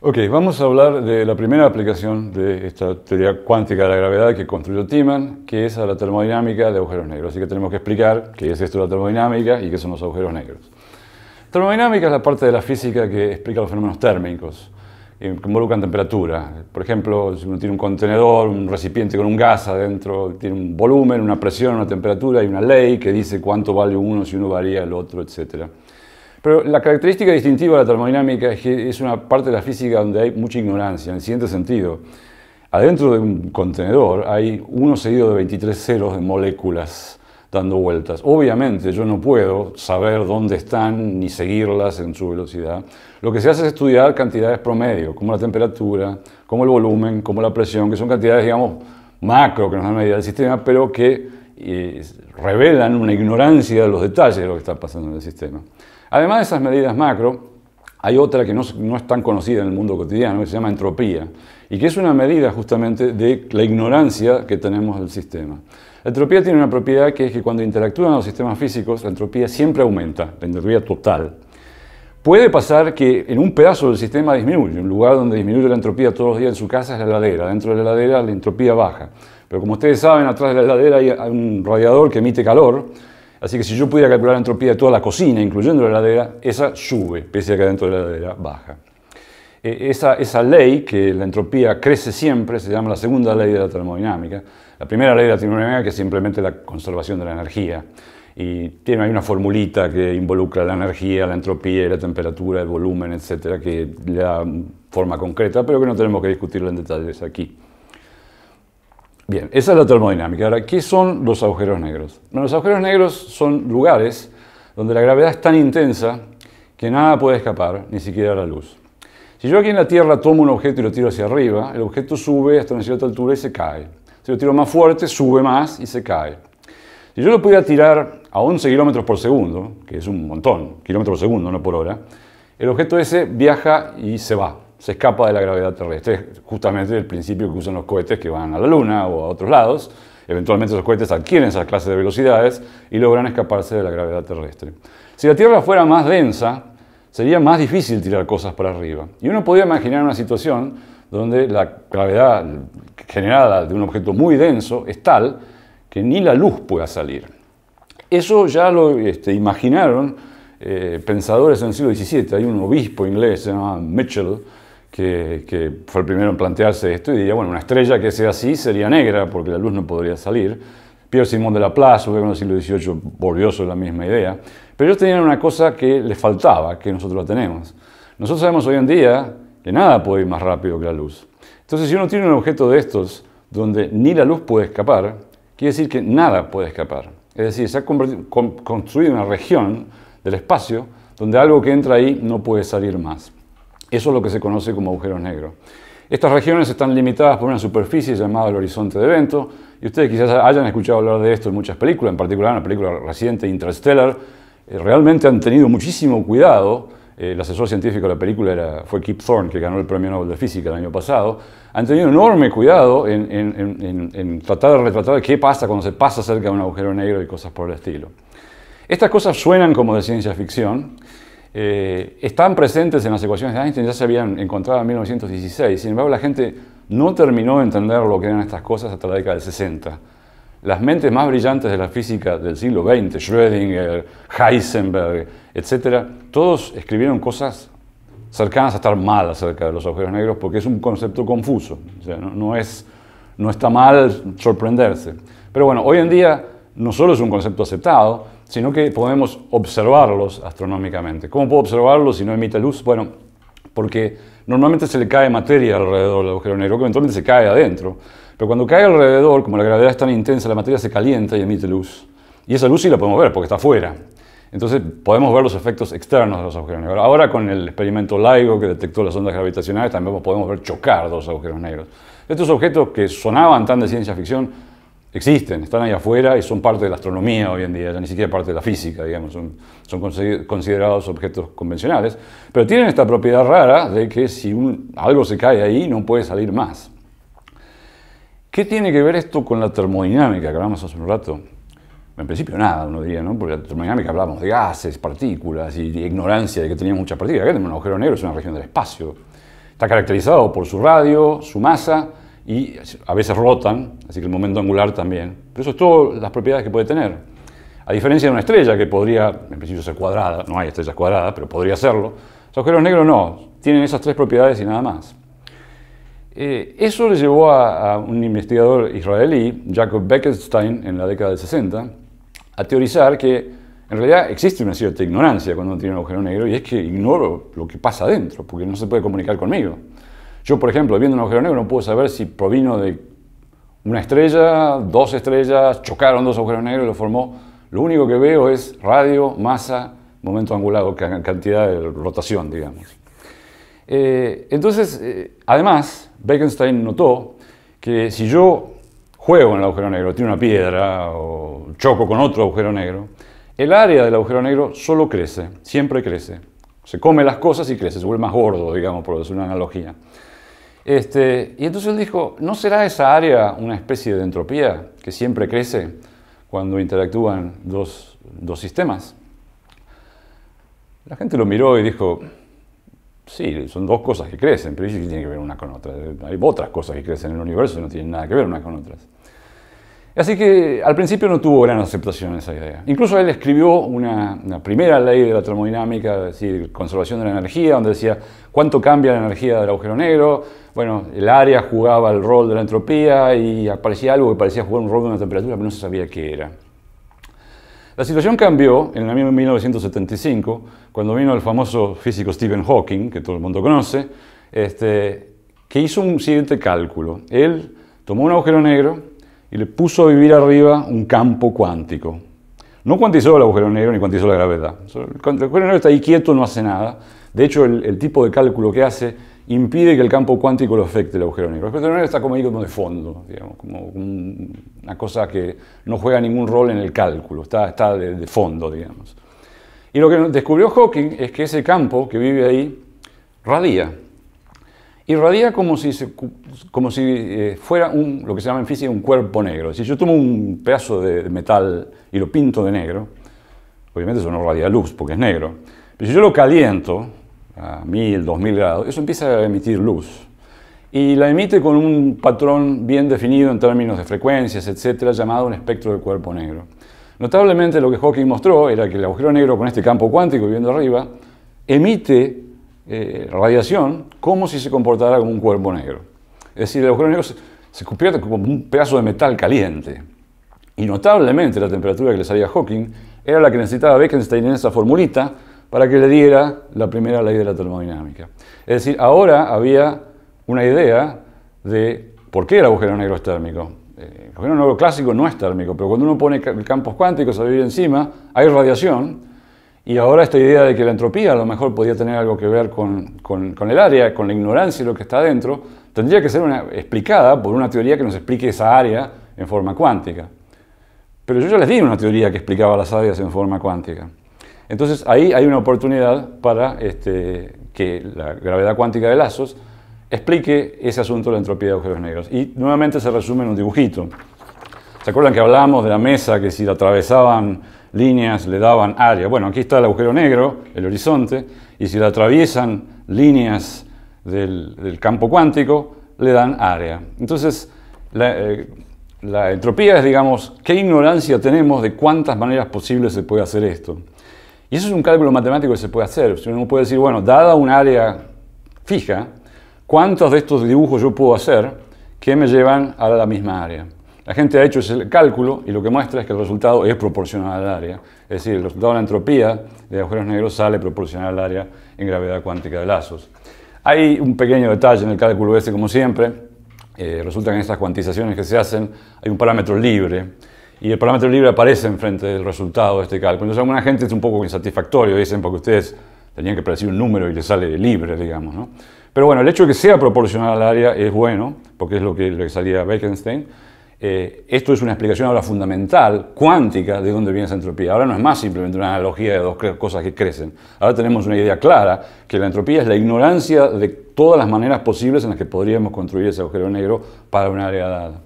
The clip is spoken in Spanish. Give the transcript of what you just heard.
Ok, vamos a hablar de la primera aplicación de esta teoría cuántica de la gravedad que construyó Tiemann, que es a la termodinámica de agujeros negros. Así que tenemos que explicar qué es esto de la termodinámica y qué son los agujeros negros. Termodinámica es la parte de la física que explica los fenómenos térmicos, que involucran temperatura. Por ejemplo, si uno tiene un contenedor, un recipiente con un gas adentro, tiene un volumen, una presión, una temperatura, hay una ley que dice cuánto vale uno si uno varía el otro, etc. Pero la característica distintiva de la termodinámica es que es una parte de la física donde hay mucha ignorancia, en el siguiente sentido. Adentro de un contenedor hay uno seguido de 23 ceros de moléculas dando vueltas. Obviamente yo no puedo saber dónde están ni seguirlas en su velocidad. Lo que se hace es estudiar cantidades promedio, como la temperatura, como el volumen, como la presión, que son cantidades, digamos, macro que nos dan una idea del sistema, pero que revelan una ignorancia de los detalles de lo que está pasando en el sistema. Además de esas medidas macro, hay otra que no es tan conocida en el mundo cotidiano, que se llama entropía, y que es una medida justamente de la ignorancia que tenemos del sistema. La entropía tiene una propiedad que es que cuando interactúan los sistemas físicos, la entropía siempre aumenta, la entropía total. Puede pasar que en un pedazo del sistema disminuye, un lugar donde disminuye la entropía todos los días en su casa es la heladera, dentro de la heladera la entropía baja. Pero como ustedes saben, atrás de la heladera hay un radiador que emite calor, así que si yo pudiera calcular la entropía de toda la cocina, incluyendo la heladera, esa sube, pese a que dentro de la heladera baja. Esa ley, que la entropía crece siempre, se llama la segunda ley de la termodinámica. La primera ley de la termodinámica que es simplemente la conservación de la energía. Y tiene ahí una formulita que involucra la energía, la entropía, la temperatura, el volumen, etcétera, que le da forma concreta, pero que no tenemos que discutirla en detalles aquí. Bien, esa es la termodinámica. Ahora, ¿qué son los agujeros negros? Bueno, los agujeros negros son lugares donde la gravedad es tan intensa que nada puede escapar, ni siquiera la luz. Si yo aquí en la Tierra tomo un objeto y lo tiro hacia arriba, el objeto sube hasta una cierta altura y se cae. Si lo tiro más fuerte, sube más y se cae. Si yo lo pudiera tirar a 11 kilómetros por segundo, que es un montón, kilómetros por segundo, no por hora, el objeto ese viaja y se va. Se escapa de la gravedad terrestre. Es justamente el principio que usan los cohetes que van a la Luna o a otros lados. Eventualmente esos cohetes adquieren esas clases de velocidades y logran escaparse de la gravedad terrestre. Si la Tierra fuera más densa, sería más difícil tirar cosas para arriba. Y uno podría imaginar una situación donde la gravedad generada de un objeto muy denso es tal que ni la luz pueda salir. Eso ya lo imaginaron pensadores en el siglo XVII. Hay un obispo inglés, se llama Mitchell, que fue el primero en plantearse esto y diría, bueno, una estrella que sea así sería negra porque la luz no podría salir. Pierre Simon de Laplace, luego en el siglo XVIII volvió sobre la misma idea. Pero ellos tenían una cosa que les faltaba, que nosotros la tenemos. Nosotros sabemos hoy en día que nada puede ir más rápido que la luz. Entonces, si uno tiene un objeto de estos donde ni la luz puede escapar, quiere decir que nada puede escapar. Es decir, se ha construido una región del espacio donde algo que entra ahí no puede salir más. Eso es lo que se conoce como agujeros negros. Estas regiones están limitadas por una superficie llamada el horizonte de evento, y ustedes quizás hayan escuchado hablar de esto en muchas películas, en particular en la película reciente Interstellar. Realmente han tenido muchísimo cuidado. El asesor científico de la película fue Kip Thorne, que ganó el Premio Nobel de Física el año pasado. Han tenido enorme cuidado en tratar de retratar qué pasa cuando se pasa cerca de un agujero negro y cosas por el estilo. Estas cosas suenan como de ciencia ficción. Están presentes en las ecuaciones de Einstein, ya se habían encontrado en 1916. Sin embargo, la gente no terminó de entender lo que eran estas cosas hasta la década del 60. Las mentes más brillantes de la física del siglo XX, Schrödinger, Heisenberg, etc., todos escribieron cosas cercanas a estar mal acerca de los agujeros negros porque es un concepto confuso. O sea, no está mal sorprenderse. Pero bueno, hoy en día no solo es un concepto aceptado, sino que podemos observarlos astronómicamente. ¿Cómo puedo observarlos si no emite luz? Bueno, porque normalmente se le cae materia alrededor del agujero negro, que eventualmente se cae adentro. Pero cuando cae alrededor, como la gravedad es tan intensa, la materia se calienta y emite luz. Y esa luz sí la podemos ver porque está afuera. Entonces podemos ver los efectos externos de los agujeros negros. Ahora con el experimento LIGO que detectó las ondas gravitacionales también podemos ver chocar dos agujeros negros. Estos objetos que sonaban tan de ciencia ficción existen, están ahí afuera y son parte de la astronomía hoy en día, ya ni siquiera parte de la física, digamos, son considerados objetos convencionales, pero tienen esta propiedad rara de que si algo se cae ahí no puede salir más. ¿Qué tiene que ver esto con la termodinámica que hablamos hace un rato? En principio nada, uno diría, ¿no? Porque la termodinámica hablamos de gases, partículas y de ignorancia de que teníamos muchas partículas. Acá tenemos un agujero negro, es una región del espacio. Está caracterizado por su radio, su masa y a veces rotan, así que el momento angular también. Pero eso es todas las propiedades que puede tener. A diferencia de una estrella que podría, en principio, ser cuadrada, no hay estrellas cuadradas, pero podría serlo, los agujeros negros no, tienen esas tres propiedades y nada más. Eso le llevó a un investigador israelí, Jacob Bekenstein, en la década del 60, a teorizar que en realidad existe una cierta ignorancia cuando uno tiene un agujero negro, y es que ignoro lo que pasa adentro, porque no se puede comunicar conmigo. Yo, por ejemplo, viendo un agujero negro no puedo saber si provino de una estrella, dos estrellas, chocaron dos agujeros negros y lo formó. Lo único que veo es radio, masa, momento angular, cantidad de rotación, digamos. Además, Bekenstein notó que si yo juego en el agujero negro, tiro una piedra o choco con otro agujero negro, el área del agujero negro solo crece, siempre crece. Se come las cosas y crece, se vuelve más gordo, digamos, por decir una analogía. Y entonces él dijo, ¿no será esa área una especie de entropía que siempre crece cuando interactúan dos sistemas? La gente lo miró y dijo, sí, son dos cosas que crecen, pero ¿qué tiene que ver una con otra? Hay otras cosas que crecen en el universo y no tienen nada que ver unas con otras. Así que al principio no tuvo gran aceptación esa idea. Incluso él escribió una primera ley de la termodinámica, es decir, conservación de la energía, donde decía cuánto cambia la energía del agujero negro. Bueno, el área jugaba el rol de la entropía y aparecía algo que parecía jugar un rol de una temperatura, pero no se sabía qué era. La situación cambió en el año 1975, cuando vino el famoso físico Stephen Hawking, que todo el mundo conoce, que hizo un siguiente cálculo. Él tomó un agujero negro y le puso a vivir arriba un campo cuántico. No cuantizó el agujero negro ni cuantizó la gravedad. El agujero negro está ahí quieto, no hace nada. De hecho, el tipo de cálculo que hace impide que el campo cuántico lo afecte el agujero negro. El agujero negro está como ahí como de fondo, digamos, como una cosa que no juega ningún rol en el cálculo, está de fondo, digamos. Y lo que descubrió Hawking es que ese campo que vive ahí radia. Y radia como si fuera lo que se llama en física un cuerpo negro. Si yo tomo un pedazo de metal y lo pinto de negro, obviamente eso no radia luz porque es negro. Pero si yo lo caliento a 1000, 2000 grados, eso empieza a emitir luz. Y la emite con un patrón bien definido en términos de frecuencias, etcétera, llamado un espectro de cuerpo negro. Notablemente lo que Hawking mostró era que el agujero negro con este campo cuántico viviendo arriba emite radiación como si se comportara como un cuerpo negro. Es decir, el agujero negro se convierte como un pedazo de metal caliente. Y notablemente la temperatura que le salía a Hawking era la que necesitaba Bekenstein en esa formulita para que le diera la primera ley de la termodinámica. Es decir, ahora había una idea de por qué el agujero negro es térmico. El agujero negro clásico no es térmico, pero cuando uno pone campos cuánticos a vivir encima, hay radiación. Y ahora esta idea de que la entropía a lo mejor podía tener algo que ver con el área, con la ignorancia de lo que está adentro, tendría que ser explicada por una teoría que nos explique esa área en forma cuántica. Pero yo ya les di una teoría que explicaba las áreas en forma cuántica. Entonces ahí hay una oportunidad para que la gravedad cuántica de lazos explique ese asunto de la entropía de agujeros negros. Y nuevamente se resume en un dibujito. ¿Se acuerdan que hablábamos de la mesa que si la atravesaban líneas le daban área? Bueno, aquí está el agujero negro, el horizonte, y si la atraviesan líneas del campo cuántico, le dan área. Entonces, la entropía es, digamos, qué ignorancia tenemos de cuántas maneras posibles se puede hacer esto. Y eso es un cálculo matemático que se puede hacer. Uno puede decir, bueno, dada un área fija, ¿cuántos de estos dibujos yo puedo hacer que me llevan a la misma área? La gente ha hecho ese cálculo y lo que muestra es que el resultado es proporcional al área. Es decir, el resultado de la entropía de agujeros negros sale proporcional al área en gravedad cuántica de lazos. Hay un pequeño detalle en el cálculo este, como siempre. Resulta que en estas cuantizaciones que se hacen hay un parámetro libre. Y el parámetro libre aparece enfrente del resultado de este cálculo. Entonces, a alguna gente es un poco insatisfactorio, dicen, porque ustedes tenían que predecir un número y les sale libre, digamos, ¿no? Pero bueno, el hecho de que sea proporcional al área es bueno, porque es lo que salía a Bekenstein. Esto es una explicación ahora fundamental, cuántica, de dónde viene esa entropía. Ahora no es más simplemente una analogía de dos cosas que crecen. Ahora tenemos una idea clara que la entropía es la ignorancia de todas las maneras posibles en las que podríamos construir ese agujero negro para un área dada.